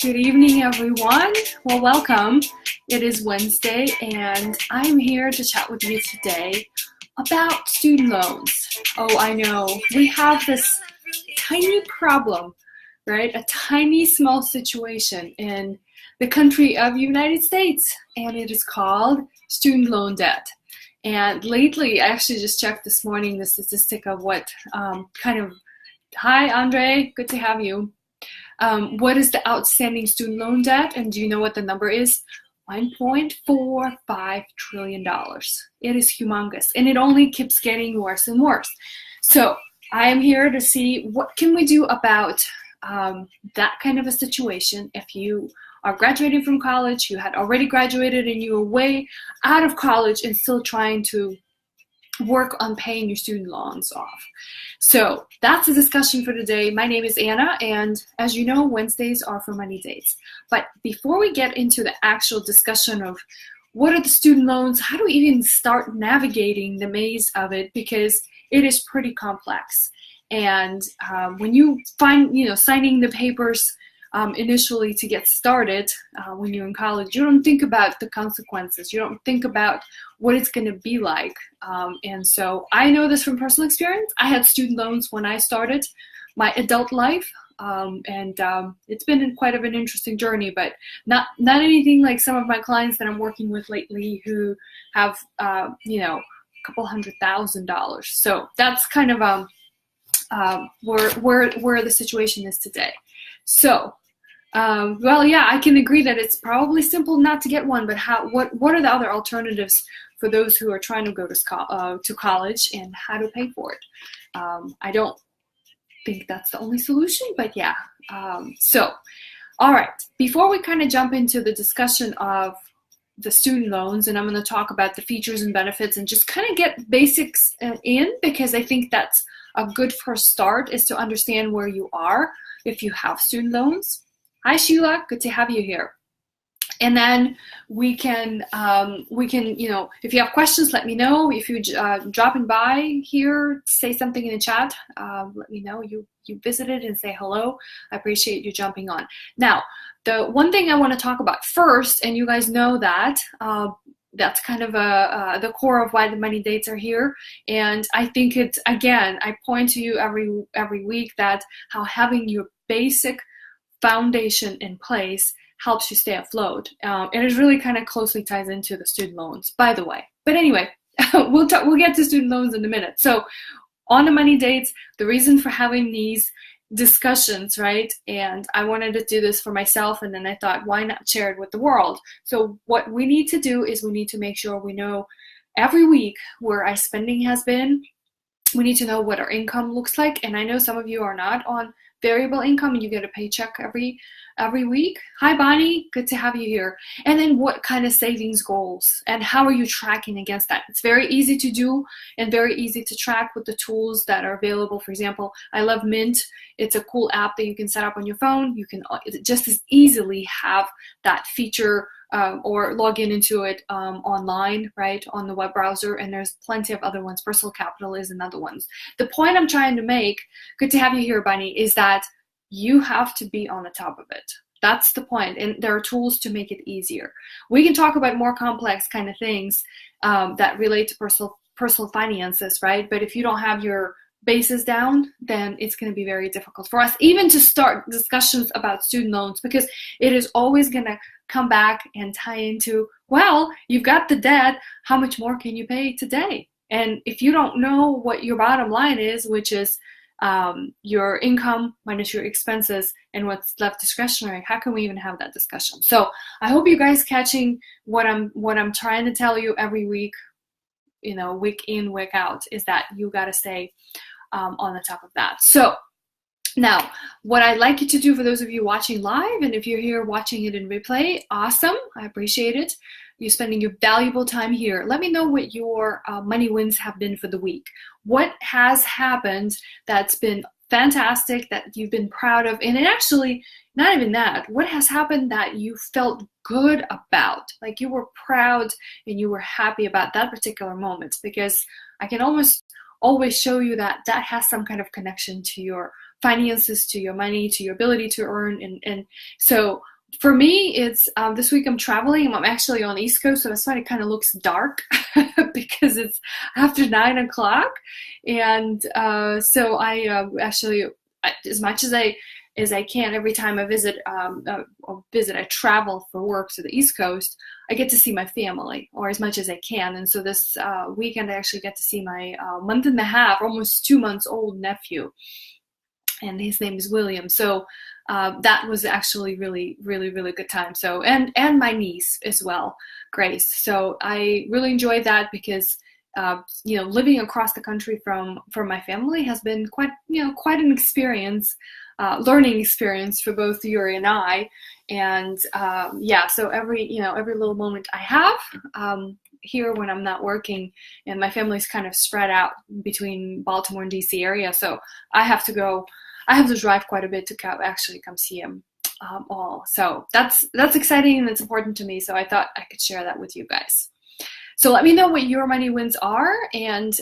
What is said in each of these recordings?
Good evening, everyone. Well, welcome. It is Wednesday, and I'm here to chat with you today about student loans. Oh, I know. We have this tiny problem, right? A tiny, small situation in the country of United States, and it is called student loan debt. And lately, I actually just checked this morning the statistic of what Hi, Andre. Good to have you. What is the outstanding student loan debt? And do you know what the number is? $1.45 trillion. It is humongous, and it only keeps getting worse and worse. So I am here to see what can we do about that kind of a situation. If you are graduating from college, you had already graduated, and you were way out of college and still trying to work on paying your student loans off. So that's the discussion for today. My name is Anna, and as you know, Wednesdays are for money dates. But before we get into the actual discussion of what are the student loans, how do we even start navigating the maze of it, because it is pretty complex. And when you find, signing the papers initially to get started when you're in college, you don't think about the consequences. You don't think about what it's going to be like. And so I know this from personal experience. I had student loans when I started my adult life. And it's been quite of an interesting journey, but not anything like some of my clients that I'm working with lately who have, a couple $100,000. So that's kind of where the situation is today. So, I can agree that it's probably simple not to get one, but what are the other alternatives for those who are trying to go to college, and how to pay for it? I don't think that's the only solution, but yeah. All right, before we kind of jump into the discussion of the student loans, and I'm going to talk about the features and benefits and just kind of get basics in, because I think that's a good first start, is to understand where you are if you have student loans. Hi, Sheila. Good to have you here. And then we can, if you have questions, let me know. If you're dropping by here, say something in the chat. Let me know you visited and say hello. I appreciate you jumping on. Now, the one thing I want to talk about first, and you guys know that, that's kind of the core of why the money dates are here. And I think it's, again, I point to you every week that how having your basic foundation in place helps you stay afloat. And it really kind of closely ties into the student loans, by the way. But anyway, we'll get to student loans in a minute. So on the money dates, the reason for having these discussions, right? And I wanted to do this for myself, and then I thought, why not share it with the world? So what we need to do is we need to make sure we know every week where our spending has been. We need to know what our income looks like. And I know some of you are not on variable income and you get a paycheck every week. Hi, Bonnie. Good to have you here. And then what kind of savings goals and how are you tracking against that? It's very easy to do and very easy to track with the tools that are available. For example, I love Mint. It's a cool app that you can set up on your phone. You can just as easily have that feature or log into it online, right, on the web browser, and there's plenty of other ones. Personal Capital is another one. The point I'm trying to make, good to have you here, Bunny, is that you have to be on the top of it. That's the point, and there are tools to make it easier. We can talk about more complex kind of things that relate to personal finances, right? But if you don't have your bases down, then it's going to be very difficult for us even to start discussions about student loans, because it is always going to come back and tie into, well, you've got the debt, how much more can you pay today? And if you don't know what your bottom line is, which is your income minus your expenses and what's left discretionary, how can we even have that discussion? So I hope you guys catching what I'm trying to tell you every week, week in, week out, is that you got to stay on the top of that. So now, what I'd like you to do, for those of you watching live, and if you're here watching it in replay, awesome. I appreciate it. You're spending your valuable time here. Let me know what your money wins have been for the week. What has happened that's been fantastic, that you've been proud of? And actually, not even that. What has happened that you felt good about? Like you were proud and you were happy about that particular moment? Because I can almost always show you that has some kind of connection to your finances, to your money, to your ability to earn. And so For me, it's this week I'm traveling. I'm actually on the East Coast, so that's why it kind of looks dark because it's after 9 o'clock. And so I actually, as much as I can, every time I visit, I travel for work to the East Coast, I get to see my family, or as much as I can. And so this weekend, I actually get to see my month and a half, almost 2 months old nephew, and his name is William. So that was actually really, really, really good time. So and my niece as well, Grace. So I really enjoyed that because living across the country from my family has been quite an experience, learning experience for both Yuri and I. And so every little moment I have here when I'm not working, and my family's kind of spread out between Baltimore and DC area, so I have to drive quite a bit to actually come see him all. So that's exciting and it's important to me. So I thought I could share that with you guys. So let me know what your money wins are. And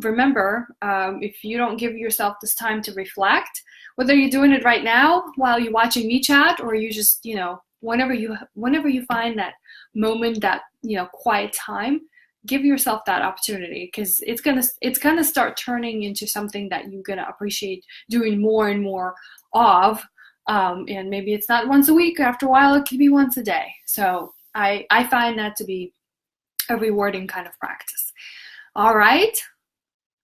remember, if you don't give yourself this time to reflect, whether you're doing it right now while you're watching me chat, or you just, whenever you find that moment, that, quiet time, give yourself that opportunity, because it's gonna start turning into something that you're gonna appreciate doing more and more of. And maybe it's not once a week. After a while, it could be once a day. So I find that to be a rewarding kind of practice. All right.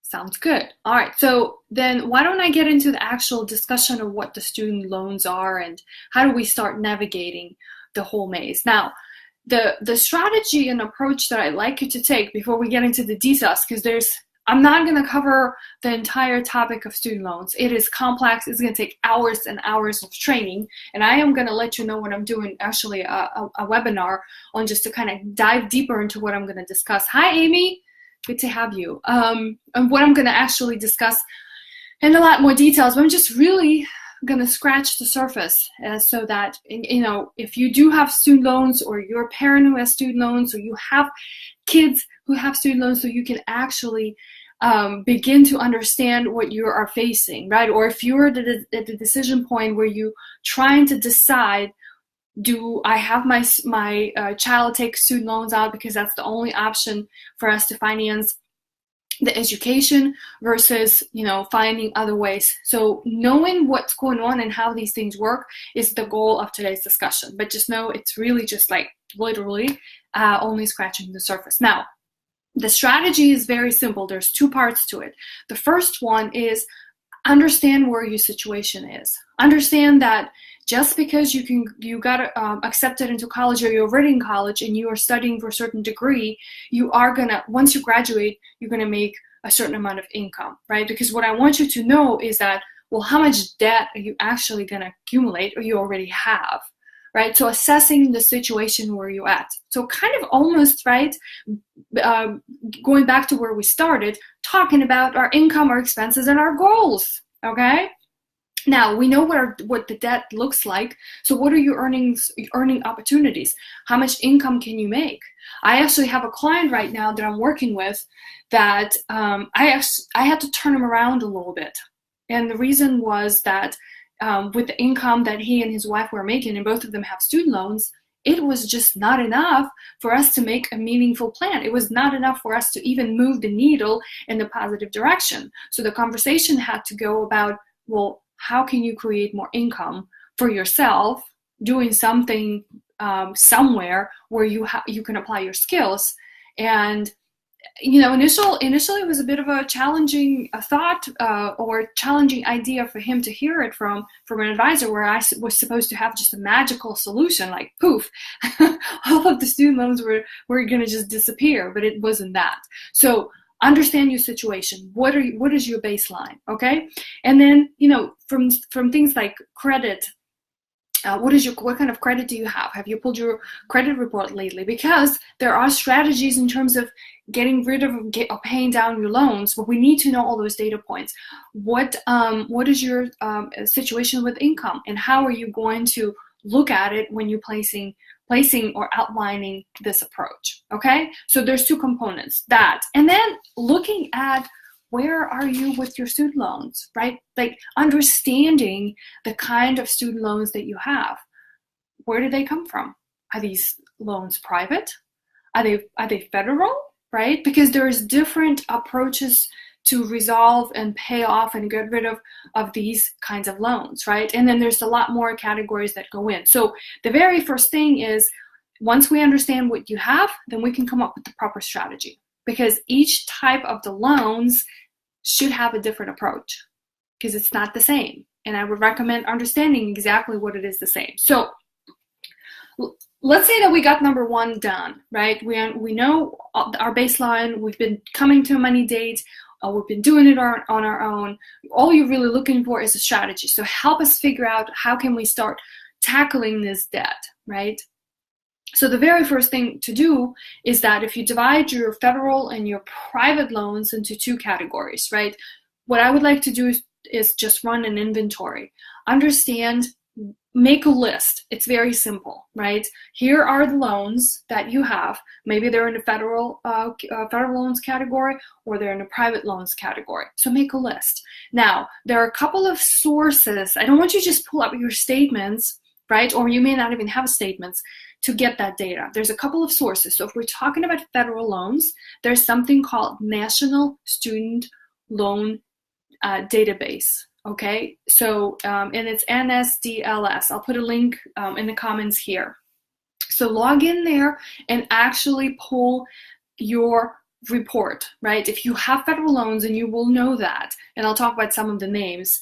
Sounds good. All right. So then why don't I get into the actual discussion of what the student loans are and how do we start navigating the whole maze. Now, the strategy and approach that I'd like you to take before we get into the details, because I'm not going to cover the entire topic of student loans. It is complex. It's going to take hours and hours of training. And I am going to let you know when I'm doing actually a webinar on just to kind of dive deeper into what I'm going to discuss. Hi, Amy. Good to have you. And what I'm going to actually discuss in a lot more details, but I'm just really going to scratch the surface so that, if you do have student loans, or you're a parent who has student loans, or you have kids who have student loans, so you can actually begin to understand what you are facing, right? Or if you're at the decision point where you're trying to decide, do I have my child take student loans out because that's the only option for us to finance the education, versus finding other ways. So knowing what's going on and how these things work is the goal of today's discussion. But just know it's really just like literally only scratching the surface. Now, the strategy is very simple. There's two parts to it. The first one is understand where your situation is. Understand that just because you got accepted into college, or you're already in college and you are studying for a certain degree, you are gonna, once you graduate, you're gonna make a certain amount of income, right? Because what I want you to know is that, well, how much debt are you actually gonna accumulate, or you already have, right? So assessing the situation where you're at. So kind of almost, right, going back to where we started, talking about our income, our expenses, and our goals, okay? Now, we know what the debt looks like. So what are your earning opportunities? How much income can you make? I actually have a client right now that I'm working with that I had to turn him around a little bit. And the reason was that with the income that he and his wife were making, and both of them have student loans, it was just not enough for us to make a meaningful plan. It was not enough for us to even move the needle in the positive direction. So the conversation had to go about, well, how can you create more income for yourself, doing something somewhere where you can apply your skills? And initially it was a bit of a challenging thought or challenging idea for him to hear it from an advisor, where I was supposed to have just a magical solution, like poof, all of the student loans were going to just disappear, but it wasn't that. So understand your situation. What is your baseline, okay? And then, from things like credit, what kind of credit do you have? Have you pulled your credit report lately? Because there are strategies in terms of getting rid of or paying down your loans, but we need to know all those data points. What is your situation with income, and how are you going to look at it when you're placing or outlining this approach, okay? So there's two components, that, and then looking at where are you with your student loans, right? Like understanding the kind of student loans that you have. where do they come from? Are these loans private? Are they federal, right? Because there's different approaches to resolve and pay off and get rid of these kinds of loans, right? And then there's a lot more categories that go in. So the very first thing is, once we understand what you have, then we can come up with the proper strategy, because each type of the loans should have a different approach, because it's not the same. And I would recommend understanding exactly what it is the same. So let's say that we got number one done, right? We know our baseline. We've been coming to a money date. We've been doing it on our own. All you're really looking for is a strategy. So help us figure out, how can we start tackling this debt, right? So the very first thing to do is that if you divide your federal and your private loans into two categories, right? What I would like to do is just run an inventory. Understand, make a list. It's very simple, right? Here are the loans that you have. Maybe they're in the federal loans category, or they're in the private loans category. So make a list. Now, there are a couple of sources. I don't want you to just pull up your statements, right? Or you may not even have statements to get that data. There's a couple of sources. So if we're talking about federal loans, there's something called National Student Loan Database. Okay, so and it's NSDLS. I'll put a link in the comments here. So log in there and actually pull your report, right? If you have federal loans, and you will know that, and I'll talk about some of the names,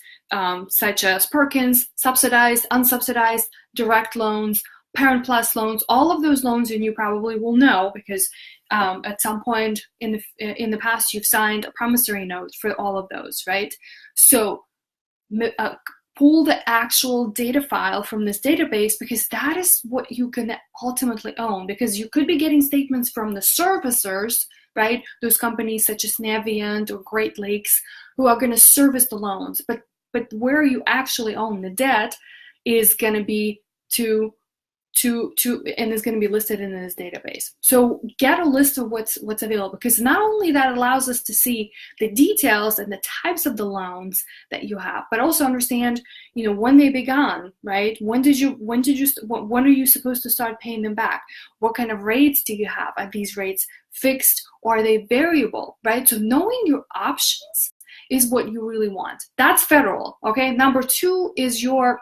such as Perkins, subsidized, unsubsidized, direct loans, Parent Plus loans, all of those loans, and you probably will know, because at some point in the past you've signed a promissory note for all of those, right? So pull the actual data file from this database, because that is what you can ultimately own, because you could be getting statements from the servicers, right? Those companies such as Navient or Great Lakes, who are going to service the loans, but where you actually own the debt is going to be and is going to be listed in this database. So get a list of what's available, because not only that allows us to see the details and the types of the loans that you have, but also understand, when they began, right? When are you supposed to start paying them back? What kind of rates do you have? Are these rates fixed, or are they variable, right? So knowing your options is what you really want. That's federal, okay? Number two is your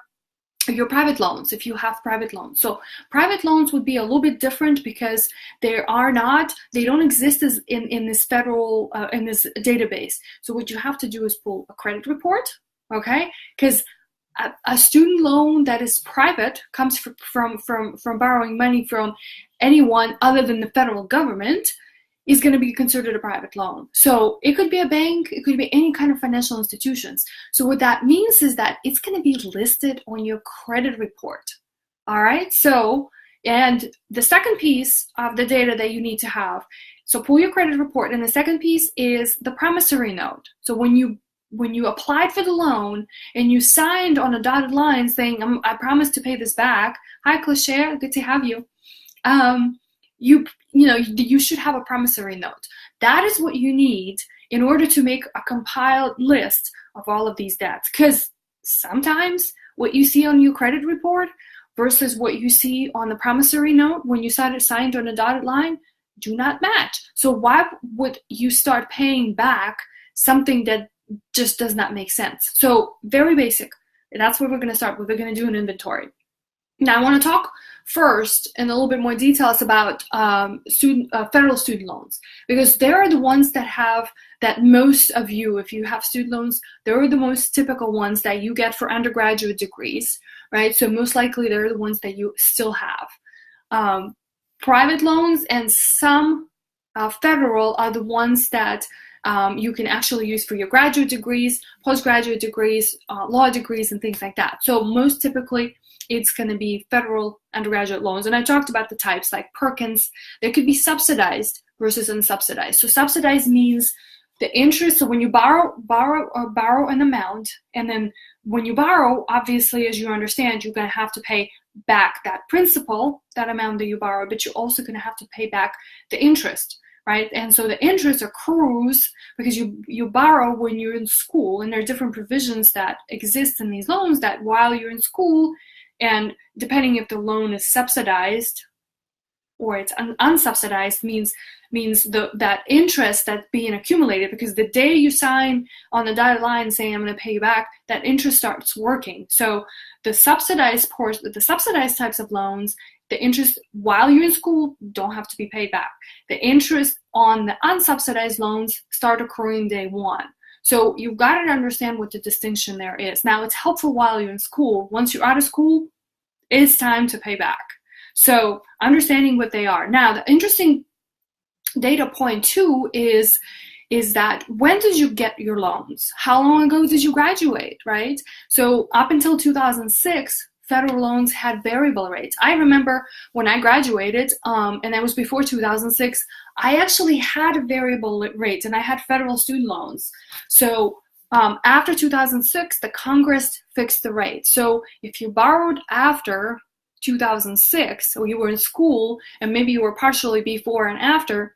private loans, if you have private loans. So private loans would be a little bit different, because they don't exist as in this federal, in this database. So what you have to do is pull a credit report, okay? Because a student loan that is private comes from borrowing money from anyone other than the federal government, is going to be considered a private loan. So it could be a bank, it could be any kind of financial institutions. So what that means is that it's going to be listed on your credit report. All right. So, and the second piece of the data that you need to have, so pull your credit report, and the second piece is the promissory note. So when you applied for the loan and you signed on a dotted line saying, I promise to pay this back. Hi, Cliche, good to have you. You should have a promissory note. That is what you need in order to make a compiled list of all of these debts. Because sometimes what you see on your credit report versus what you see on the promissory note when you signed on a dotted line do not match. So why would you start paying back something that just does not make sense? So very basic. That's where we're going to start. We're going to do an inventory. Now I want to talk first in a little bit more details about federal student loans, because they're the ones that most of you, if you have student loans, they're the most typical ones that you get for undergraduate degrees, right? So most likely they're the ones that you still have. Private loans and some federal are the ones that you can actually use for your graduate degrees, postgraduate degrees, law degrees, and things like that. So most typically, it's going to be federal undergraduate loans. And I talked about the types like Perkins. They could be subsidized versus unsubsidized. So subsidized means the interest. So when you borrow an amount, and then when you borrow, obviously, as you understand, you're going to have to pay back that principal, that amount that you borrowed, but you're also going to have to pay back the interest, right? And so the interest accrues because you borrow when you're in school, and there are different provisions that exist in these loans that while you're in school, And depending if the loan is subsidized or it's unsubsidized means that interest that's being accumulated, because the day you sign on the dotted line saying I'm going to pay you back, that interest starts working. So the subsidized types of loans, the interest while you're in school don't have to be paid back. The interest on the unsubsidized loans start accruing day one. So you've got to understand what the distinction there is. Now, it's helpful while you're in school. Once you're out of school, it's time to pay back. So understanding what they are. Now, the interesting data point too is that when did you get your loans? How long ago did you graduate, right? So up until 2006, federal loans had variable rates. I remember when I graduated, and that was before 2006, I actually had variable rates and I had federal student loans. So after 2006, the Congress fixed the rate. So if you borrowed after 2006, or you were in school and maybe you were partially before and after,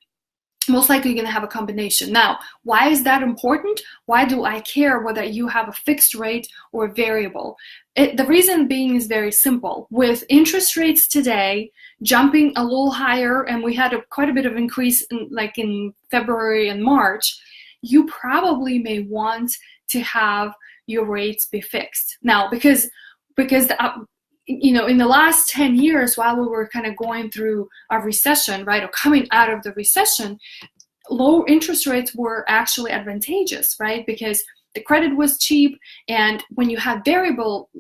most likely you're going to have a combination. Now, why is that important? Why do I care whether you have a fixed rate or a variable? The reason being is very simple. With interest rates today jumping a little higher, and we had quite a bit of increase in February and March, you probably may want to have your rates be fixed. Now, because in the last 10 years, while we were kind of going through a recession, right, or coming out of the recession, low interest rates were actually advantageous, right, because the credit was cheap, and when you have variable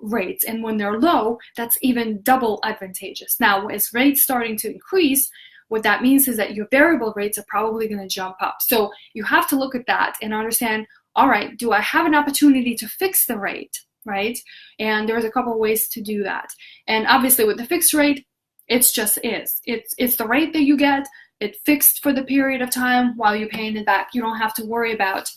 rates and when they're low, that's even double advantageous. Now, as rates starting to increase, what that means is that your variable rates are probably going to jump up. So you have to look at that and understand, all right, do I have an opportunity to fix the rate? Right? And there's a couple of ways to do that. And obviously with the fixed rate, it's just is. It's the rate that you get. It's fixed for the period of time while you're paying it back. You don't have to worry about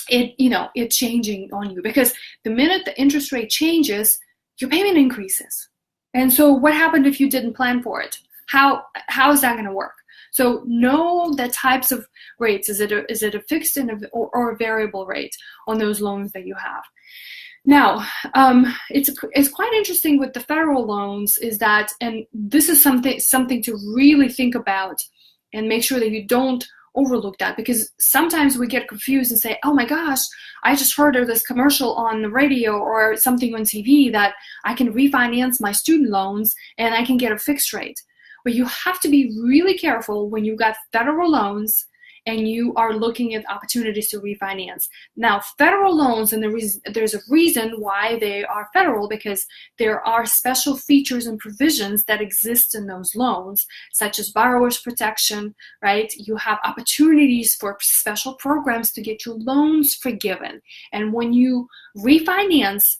it, it changing on you, because the minute the interest rate changes, your payment increases. And so what happened if you didn't plan for it? How is that going to work? So know the types of rates. Is it a fixed or a variable rate on those loans that you have? Now, it's quite interesting with the federal loans is that, and this is something to really think about and make sure that you don't overlook that, because sometimes we get confused and say, oh my gosh, I just heard of this commercial on the radio or something on TV that I can refinance my student loans and I can get a fixed rate. But you have to be really careful when you got federal loans and you are looking at opportunities to refinance. Now, federal loans, and there's a reason why they are federal, because there are special features and provisions that exist in those loans, such as borrower's protection, right? You have opportunities for special programs to get your loans forgiven. And when you refinance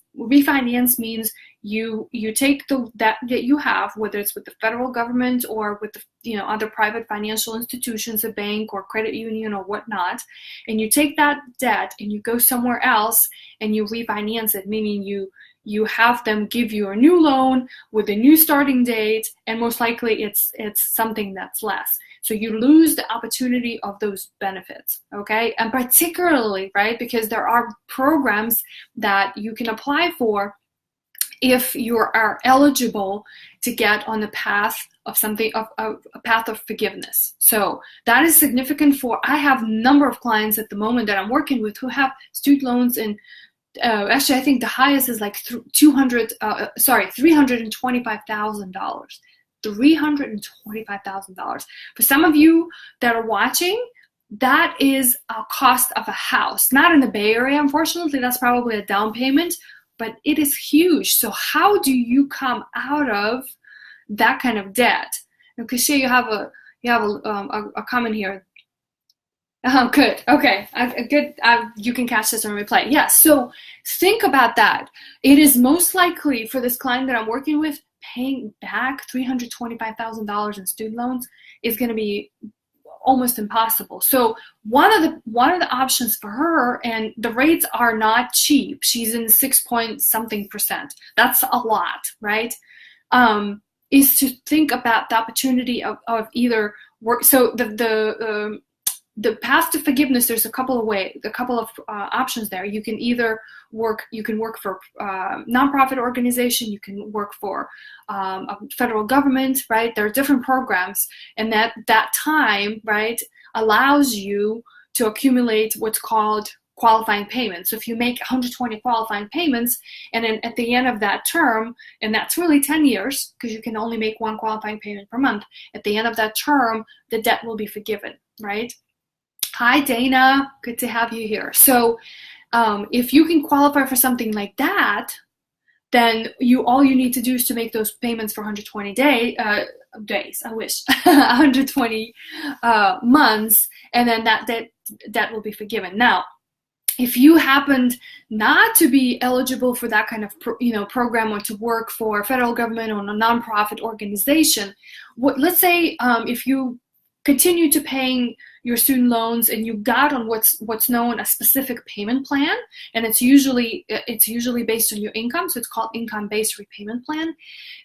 means you take that you have, whether it's with the federal government or with the other private financial institutions, a bank or credit union or whatnot, and you take that debt and you go somewhere else and you refinance it, meaning you have them give you a new loan with a new starting date, and most likely it's something that's less. So you lose the opportunity of those benefits, okay? And particularly, right, because there are programs that you can apply for if you are eligible to get on the path of a path of forgiveness. So that is significant I have a number of clients at the moment that I'm working with who have student loans, and actually I think the highest is like $325,000. $325,000. For some of you that are watching, that is a cost of a house. Not in the Bay Area, unfortunately, that's probably a down payment, but it is huge. So how do you come out of that kind of debt? Okay, so you have a comment here. Good. Okay. Good. You can catch this on replay. Yes. So think about that. It is most likely for this client that I'm working with, paying back $325,000 in student loans is going to be almost impossible. So one of the options for her, and the rates are not cheap. She's in 6-point-something%. That's a lot, right? Is to think about the opportunity of either work. So the the path to forgiveness, there's a couple of options there. You can either work for a nonprofit organization, you can work for a federal government, right? There are different programs, and that time, right, allows you to accumulate what's called qualifying payments. So if you make 120 qualifying payments, and then at the end of that term, and that's really 10 years, because you can only make one qualifying payment per month, at the end of that term, the debt will be forgiven, right? Hi, Dana. Good to have you here. So if you can qualify for something like that, then all you need to do is to make those payments for 120 days. I wish 120 months, and then that will be forgiven. Now, if you happened not to be eligible for that kind of program, or to work for a federal government or a nonprofit organization, let's say if you continue to paying your student loans and you got on what's known as specific payment plan, and it's usually based on your income, so it's called income-based repayment plan,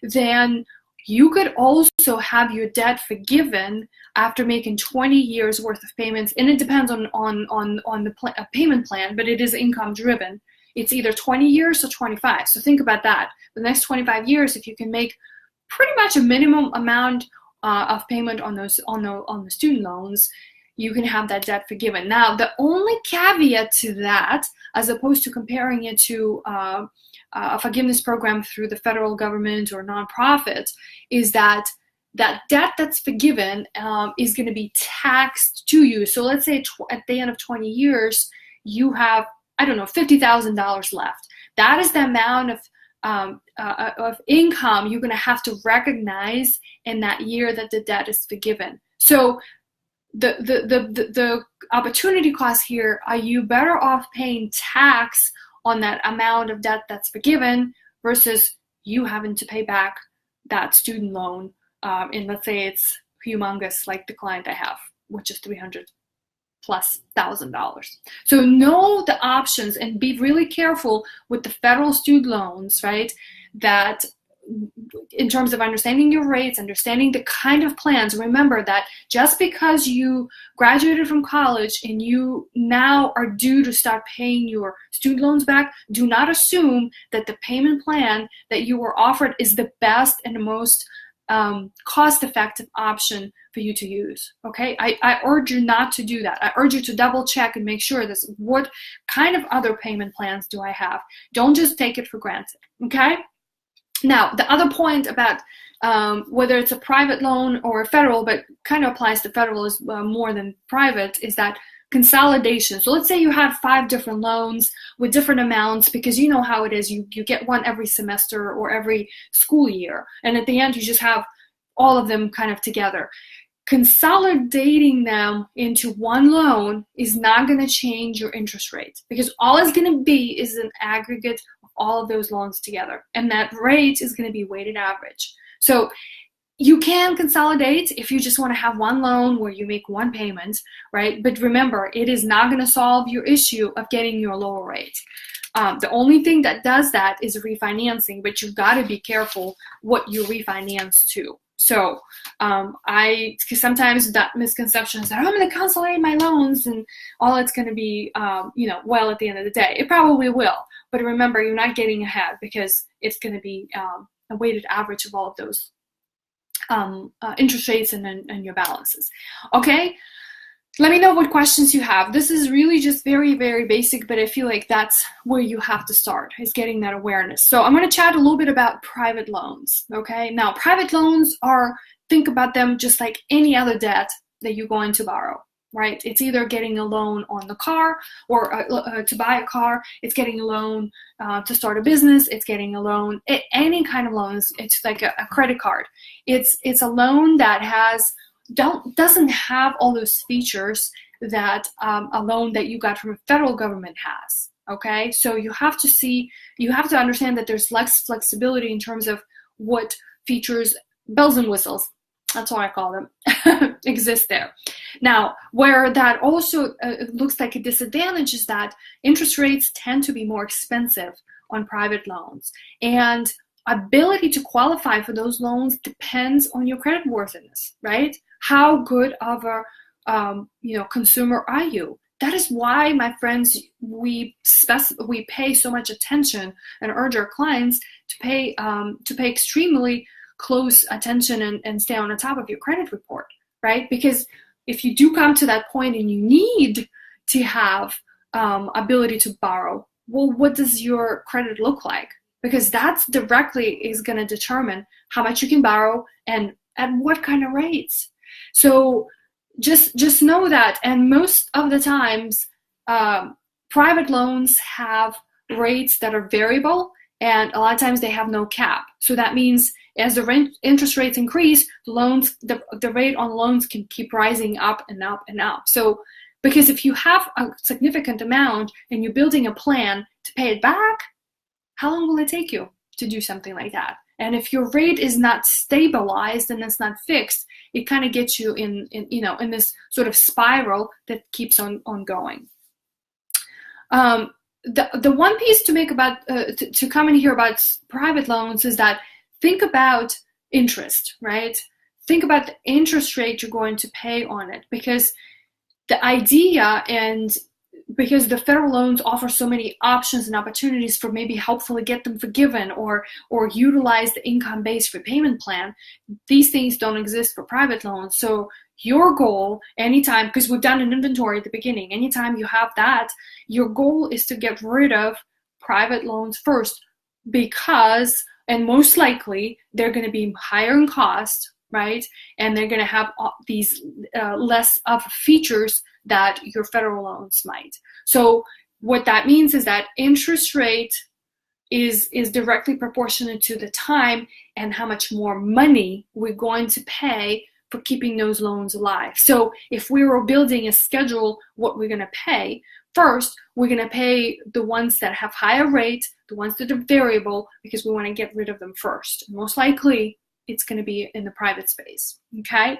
then you could also have your debt forgiven after making 20 years worth of payments, and it depends on the payment plan, but it is income driven. It's either 20 years or 25. So think about that. The next 25 years, if you can make pretty much a minimum amount of payment on the student loans, you can have that debt forgiven. Now, the only caveat to that, as opposed to comparing it to a forgiveness program through the federal government or nonprofit, is that debt that's forgiven is going to be taxed to you. So let's say at the end of 20 years, you have, I don't know, $50,000 left. That is the amount of income you're going to have to recognize in that year that the debt is forgiven. So the opportunity cost here, are you better off paying tax on that amount of debt that's forgiven versus you having to pay back that student loan, and let's say it's humongous, like the client I have, which is $300,000+. So know the options and be really careful with the federal student loans, right? That in terms of understanding your rates, understanding the kind of plans, remember that just because you graduated from college and you now are due to start paying your student loans back, do not assume that the payment plan that you were offered is the best and the most cost-effective option for you to use, okay? I urge you not to do that. I urge you to double check and make sure this, what kind of other payment plans do I have? Don't just take it for granted, okay? Now, the other point about whether it's a private loan or a federal, but kind of applies to federal is more than private, is that consolidation. So let's say you have 5 different loans with different amounts, because you know how it is. You get one every semester or every school year, and at the end you just have all of them kind of together. Consolidating them into one loan is not going to change your interest rate, because all it's going to be is an aggregate of all of those loans together, and that rate is going to be weighted average. So you can consolidate if you just want to have one loan where you make one payment, right? But remember, it is not going to solve your issue of getting your lower rate. The only thing that does that is refinancing, but you've got to be careful what you refinance to. So because sometimes that misconception is that I'm going to consolidate my loans and all it's going to be, well, at the end of the day. It probably will. But remember, you're not getting ahead, because it's going to be a weighted average of all of those interest rates and your balances. Okay, let me know what questions you have. This is really just very, very basic, but I feel like that's where you have to start, is getting that awareness. So I'm going to chat a little bit about private loans. Okay, now private loans think about them just like any other debt that you're going to borrow, right? It's either getting a loan on the car or to buy a car. It's getting a loan to start a business. It's getting a loan, any kind of loans. It's like a credit card. It's a loan that doesn't have all those features that a loan that you got from a federal government has. Okay, so you have to understand that there's less flexibility in terms of what features, bells and whistles, that's what I call them, exist there. Now, where that also looks like a disadvantage is that interest rates tend to be more expensive on private loans, and ability to qualify for those loans depends on your credit worthiness, right? How good of a consumer are you? That is why, my friends, we pay so much attention and urge our clients to pay extremely close attention and stay on the top of your credit report, right? Because if you do come to that point and you need to have ability to borrow, well, what does your credit look like? Because that's directly is going to determine how much you can borrow and at what kind of rates. So just know that. And most of the times, private loans have rates that are variable, and a lot of times they have no cap. So that means as the interest rates increase, the rate on loans can keep rising up and up and up. So because if you have a significant amount and you're building a plan to pay it back, how long will it take you to do something like that? And if your rate is not stabilized and it's not fixed, it kind of gets you in this sort of spiral that keeps on going. The one piece to make about to comment here about private loans is that think about interest, right? Think about the interest rate you're going to pay on it, because the idea, and because the federal loans offer so many options and opportunities for maybe helpfully get them forgiven or utilize the income-based repayment plan, these things don't exist for private loans. So your goal anytime, because we've done an inventory at the beginning, anytime you have that, your goal is to get rid of private loans first, because, and most likely, they're going to be higher in cost, right? And they're going to have these less of features that your federal loans might. So what that means is that interest rate is directly proportionate to the time and how much more money we're going to pay for keeping those loans alive. So if we were building a schedule, what we're going to pay, first, we're going to pay the ones that have higher rate, the ones that are variable, because we want to get rid of them first. And most likely, it's going to be in the private space, okay?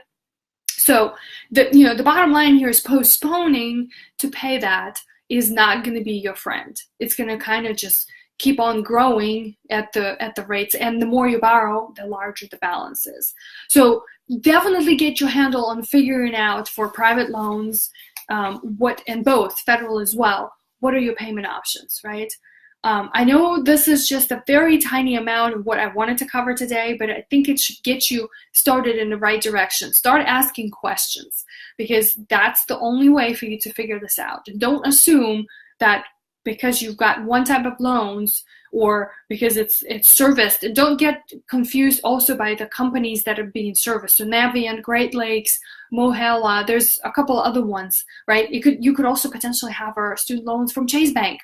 So the bottom line here is postponing to pay that is not going to be your friend. It's going to kind of just keep on growing at the rates, and the more you borrow, the larger the balance is. So definitely get your handle on figuring out for private loans, and both federal as well, what are your payment options, right? I know this is just a very tiny amount of what I wanted to cover today, but I think it should get you started in the right direction. Start asking questions, because that's the only way for you to figure this out. And don't assume that because you've got one type of loans or because it's serviced. And don't get confused also by the companies that are being serviced. So Navient, Great Lakes, Mohela, there's a couple other ones, right? You could also potentially have our student loans from Chase Bank,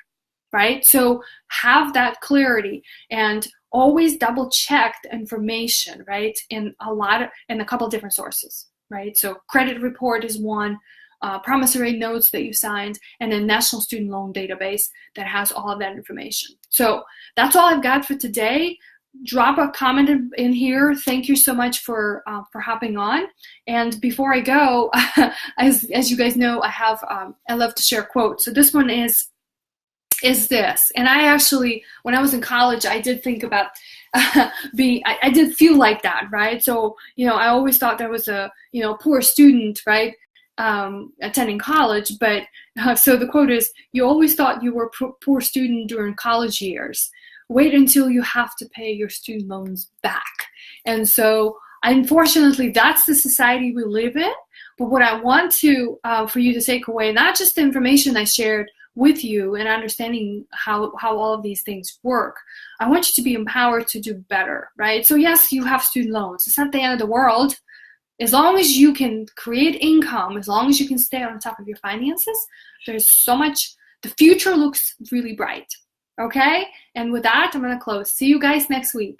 right? So have that clarity and always double check the information, right? In a couple different sources, right? So credit report is one, promissory notes that you signed, and a National Student Loan Database that has all of that information. So that's all I've got for today. Drop a comment in here. Thank you so much for hopping on. And before I go, as you guys know, I love to share quotes. So this one is this. And I actually, when I was in college, I did think about I did feel like that, right? So, I always thought there was a, poor student, right, attending college. But so the quote is, you always thought you were a poor student during college years. Wait until you have to pay your student loans back. And so, unfortunately, that's the society we live in. But what I want to, for you to take away, not just the information I shared with you and understanding how all of these things work, I want you to be empowered to do better, right? So yes, you have student loans. It's not the end of the world. As long as you can create income, as long as you can stay on top of your finances, there's so much, the future looks really bright, okay? And with that, I'm going to close. See you guys next week.